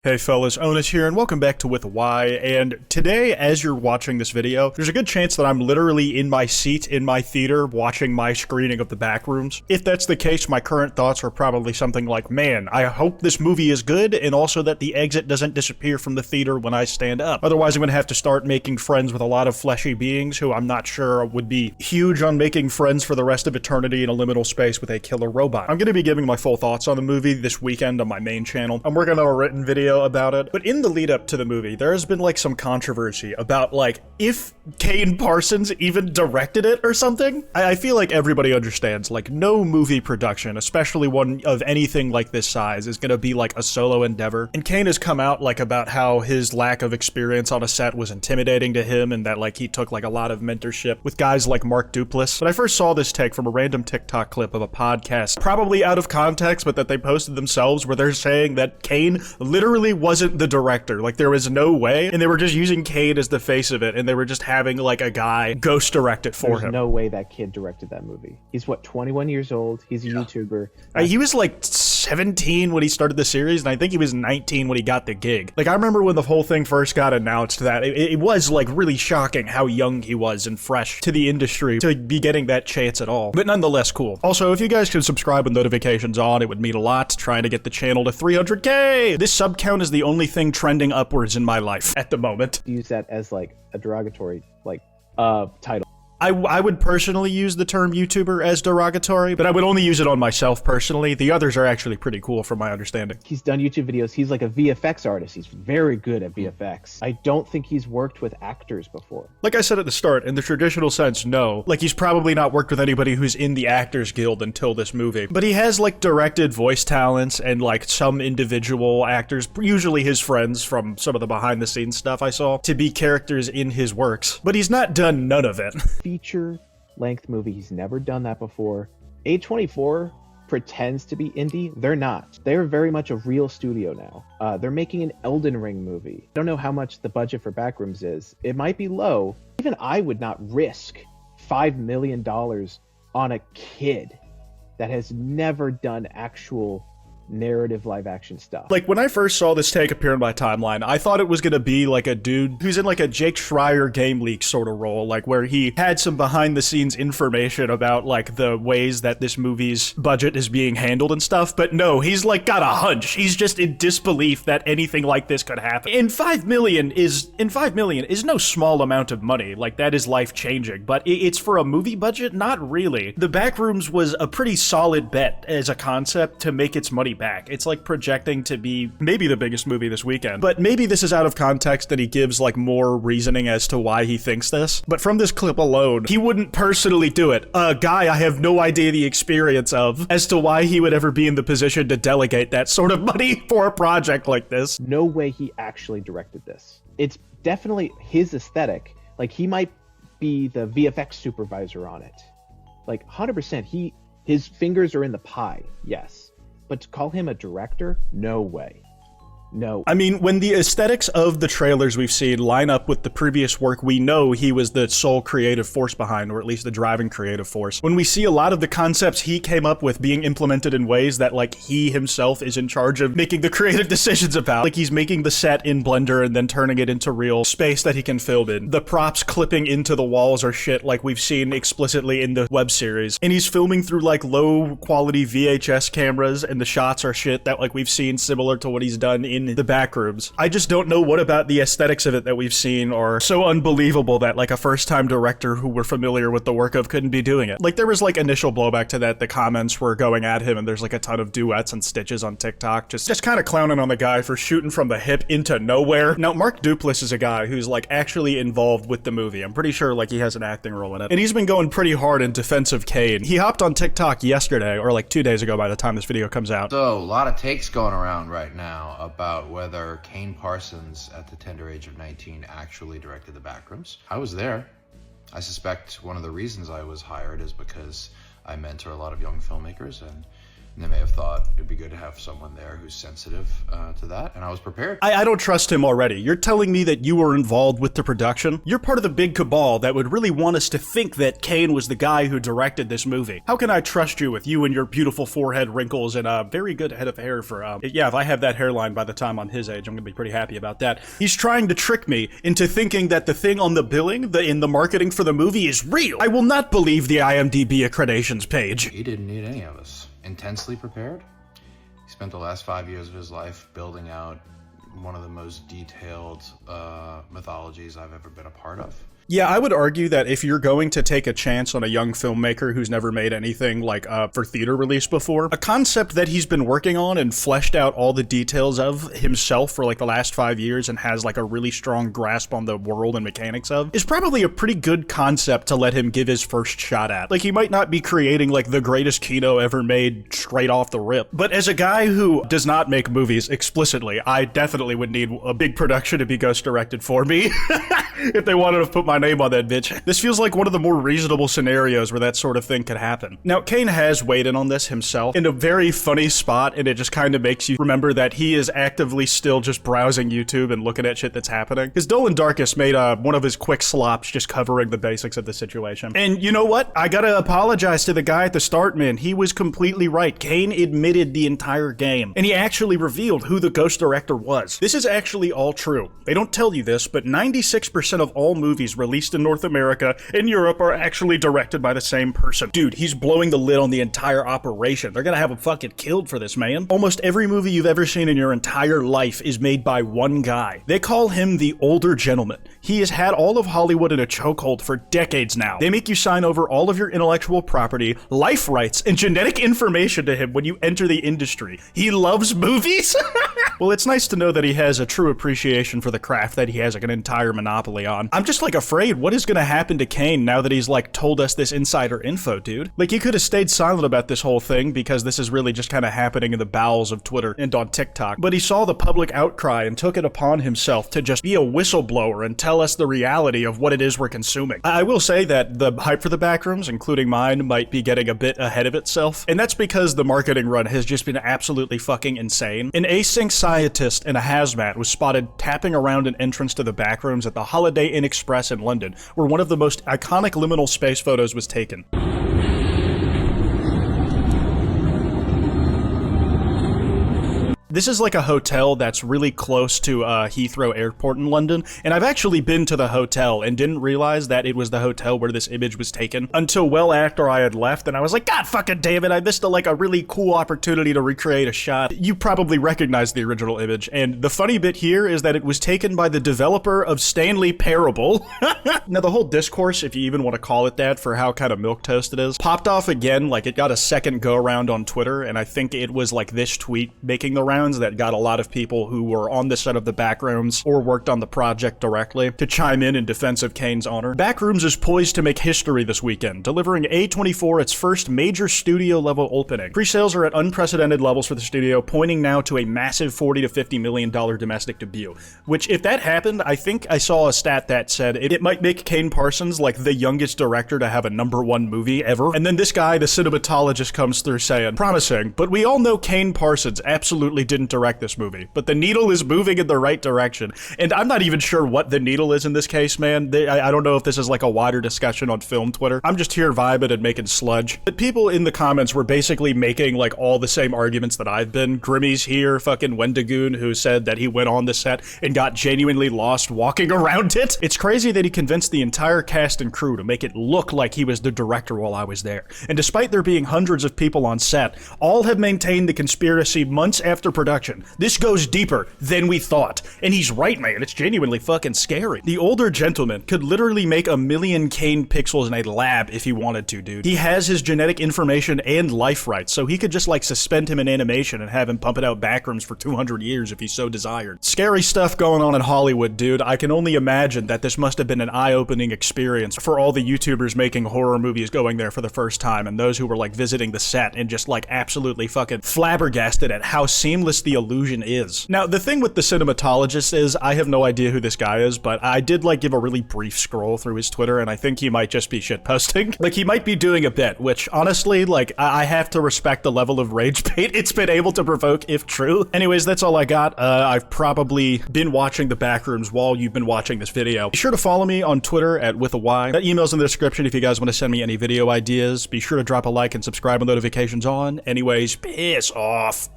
Hey fellas, Onus here, and welcome back to With Why, and today, as you're watching this video, there's a good chance that I'm literally in my seat in my theater watching my screening of the Backrooms. If that's the case, my current thoughts are probably something like, man, I hope this movie is good, and also that the exit doesn't disappear from the theater when I stand up. Otherwise, I'm gonna have to start making friends with a lot of fleshy beings who I'm not sure would be huge on making friends for the rest of eternity in a liminal space with a killer robot. I'm gonna be giving my full thoughts on the movie this weekend on my main channel. I'm working on a written video about it, but in the lead up to the movie, there has been like some controversy about like if Kane Parsons even directed it or something. I feel like everybody understands like no movie production, especially one of anything like this size, is gonna be like a solo endeavor. And Kane has come out like about how his lack of experience on a set was intimidating to him and that like he took like a lot of mentorship with guys like Mark Duplass. But I first saw this take from a random TikTok clip of a podcast, probably out of context, but that they posted themselves, where they're saying that Kane literally wasn't the director. Like there was no way, and they were just using Kane as the face of it, and they were just having like a guy ghost direct it for him. There's no way that kid directed that movie. He's what, 21 years old? He's a YouTuber. He was like 17 when he started the series, and I think he was 19 when he got the gig. Like I remember when the whole thing first got announced that it was like really shocking how young he was and fresh to the industry to be getting that chance at all. But nonetheless cool. Also, if you guys could subscribe with notifications on, it would mean a lot, trying to get the channel to 300K. This sub count is the only thing trending upwards in my life at the moment. Use that as like a derogatory like title. I would personally use the term YouTuber as derogatory, but I would only use it on myself personally. The others are actually pretty cool from my understanding. He's done YouTube videos. He's like a VFX artist. He's very good at VFX. I don't think he's worked with actors before. Like I said at the start, in the traditional sense, no. Like he's probably not worked with anybody who's in the Actors Guild until this movie. But he has like directed voice talents and like some individual actors, usually his friends from some of the behind the scenes stuff I saw, to be characters in his works. But he's not done none of it. Feature-length movie. He's never done that before. A24 pretends to be indie. They're not. They're very much a real studio now. They're making an Elden Ring movie. I don't know how much the budget for Backrooms is. It might be low. Even I would not risk $5 million on a kid that has never done actual narrative live action stuff. Like when I first saw this take appear in my timeline, I thought it was gonna be like a dude who's in like a Jake Schreier Game Leak sort of role, like where he had some behind the scenes information about like the ways that this movie's budget is being handled and stuff, but no, he's like got a hunch. He's just in disbelief that anything like this could happen. And 5 million is no small amount of money. Like that is life changing, but it's for a movie budget? Not really. The Backrooms was a pretty solid bet as a concept to make its money back. It's like projecting to be maybe the biggest movie this weekend, but maybe this is out of context and he gives like more reasoning as to why he thinks this. But from this clip alone, he wouldn't personally do it. A guy I have no idea the experience of as to why he would ever be in the position to delegate that sort of money for a project like this. No way he actually directed this. It's definitely his aesthetic. Like he might be the VFX supervisor on it. Like 100%. His fingers are in the pie. Yes. But to call him a director? No way. No. I mean, when the aesthetics of the trailers we've seen line up with the previous work, we know he was the sole creative force behind, or at least the driving creative force. When we see a lot of the concepts he came up with being implemented in ways that like he himself is in charge of making the creative decisions about, like he's making the set in Blender and then turning it into real space that he can film in. The props clipping into the walls are shit like we've seen explicitly in the web series. And he's filming through like low quality VHS cameras, and the shots are shit that like we've seen similar to what he's done in the Backrooms. I just don't know what about the aesthetics of it that we've seen are so unbelievable that like a first-time director who we're familiar with the work of couldn't be doing it. Like there was like initial blowback to that. The comments were going at him, and there's like a ton of duets and stitches on TikTok just kind of clowning on the guy for shooting from the hip into nowhere. Now Mark Duplass is a guy who's like actually involved with the movie. I'm pretty sure like he has an acting role in it, and he's been going pretty hard in defense of Kane. He hopped on TikTok yesterday, or like 2 days ago by the time this video comes out. So a lot of takes going around right now about whether Kane Parsons at the tender age of 19 actually directed the Backrooms. I was there. I suspect one of the reasons I was hired is because I mentor a lot of young filmmakers, and And they may have thought it'd be good to have someone there who's sensitive to that, and I was prepared. I don't trust him already. You're telling me that you were involved with the production? You're part of the big cabal that would really want us to think that Kane was the guy who directed this movie. How can I trust you with you and your beautiful forehead wrinkles and a very good head of hair for, yeah, if I have that hairline by the time I'm his age, I'm gonna be pretty happy about that. He's trying to trick me into thinking that the thing on the billing, in the marketing for the movie is real. I will not believe the IMDb accreditations page. He didn't need any of us. Intensely prepared. He spent the last 5 years of his life building out one of the most detailed mythologies I've ever been a part of. Yeah, I would argue that if you're going to take a chance on a young filmmaker who's never made anything like for theater release before, a concept that he's been working on and fleshed out all the details of himself for like the last 5 years and has like a really strong grasp on the world and mechanics of, is probably a pretty good concept to let him give his first shot at. Like, he might not be creating like the greatest Kino ever made straight off the rip, but as a guy who does not make movies explicitly, I definitely would need a big production to be ghost directed for me if they wanted to put my name on that bitch. This feels like one of the more reasonable scenarios where that sort of thing could happen. Now, Kane has weighed in on this himself in a very funny spot, and it just kind of makes you remember that he is actively still just browsing YouTube and looking at shit that's happening. Because Dolan Darkus made one of his quick slops just covering the basics of the situation. And you know what? I gotta apologize to the guy at the start, man. He was completely right. Kane admitted the entire game, and he actually revealed who the ghost director was. This is actually all true. They don't tell you this, but 96% of all movies released in North America and Europe are actually directed by the same person. Dude, he's blowing the lid on the entire operation. They're gonna have him fucking killed for this, man. Almost every movie you've ever seen in your entire life is made by one guy. They call him the older gentleman. He has had all of Hollywood in a chokehold for decades now. They make you sign over all of your intellectual property, life rights, and genetic information to him when you enter the industry. He loves movies? Well, it's nice to know that he has a true appreciation for the craft that he has like an entire monopoly on. I'm just like afraid, what is gonna happen to Kane now that he's like told us this insider info, dude? Like, he could have stayed silent about this whole thing because this is really just kind of happening in the bowels of Twitter and on TikTok, but he saw the public outcry and took it upon himself to just be a whistleblower and tell us the reality of what it is we're consuming. I will say that the hype for the Backrooms, including mine, might be getting a bit ahead of itself, and that's because the marketing run has just been absolutely fucking insane. An async scientist in a hazmat was spotted tapping around an entrance to the Backrooms at the Holiday Inn Express in London, where one of the most iconic liminal space photos was taken. This is like a hotel that's really close to Heathrow Airport in London, and I've actually been to the hotel and didn't realize that it was the hotel where this image was taken until well after I had left, and I was like, God fucking damn it, I missed a really cool opportunity to recreate a shot. You probably recognize the original image, and the funny bit here is that it was taken by the developer of Stanley Parable. Now, the whole discourse, if you even want to call it that, for how kind of milquetoast it is, popped off again. Like, it got a second go around on Twitter, and I think it was like this tweet making the rounds that got a lot of people who were on the set of the Backrooms or worked on the project directly to chime in defense of Kane's honor. Backrooms is poised to make history this weekend, delivering A24 its first major studio-level opening. Pre-sales are at unprecedented levels for the studio, pointing now to a massive $40 to $50 million domestic debut, which, if that happened, I think I saw a stat that said it might make Kane Parsons like the youngest director to have a #1 movie ever. And then this guy, the cinematologist, comes through saying, promising, but we all know Kane Parsons absolutely didn't direct this movie, but the needle is moving in the right direction. And I'm not even sure what the needle is in this case, man. I don't know if this is like a wider discussion on film Twitter. I'm just here vibing and making sludge. But people in the comments were basically making like all the same arguments that I've been. Grimmy's here, fucking Wendigoon, who said that he went on the set and got genuinely lost walking around it. It's crazy that he convinced the entire cast and crew to make it look like he was the director while I was there. And despite there being hundreds of people on set, all have maintained the conspiracy months after production. This goes deeper than we thought. And he's right, man. It's genuinely fucking scary. The older gentleman could literally make 1 million Kane pixels in a lab if he wanted to, dude. He has his genetic information and life rights, so he could just like suspend him in animation and have him pump it out Backrooms for 200 years if he so desired. Scary stuff going on in Hollywood, dude. I can only imagine that this must have been an eye-opening experience for all the YouTubers making horror movies going there for the first time, and those who were like visiting the set and just like absolutely fucking flabbergasted at how seamless ridiculous the illusion is. Now, the thing with the cinematologist is I have no idea who this guy is, but I did like give a really brief scroll through his Twitter, and I think he might just be shitposting. Like, he might be doing a bit, which honestly, like, I have to respect the level of rage bait it's been able to provoke, if true. Anyways, that's all I got. I've probably been watching the Backrooms while you've been watching this video. Be sure to follow me on Twitter at @withany. That email's in the description if you guys want to send me any video ideas. Be sure to drop a like and subscribe with notifications on. Anyways, piss off.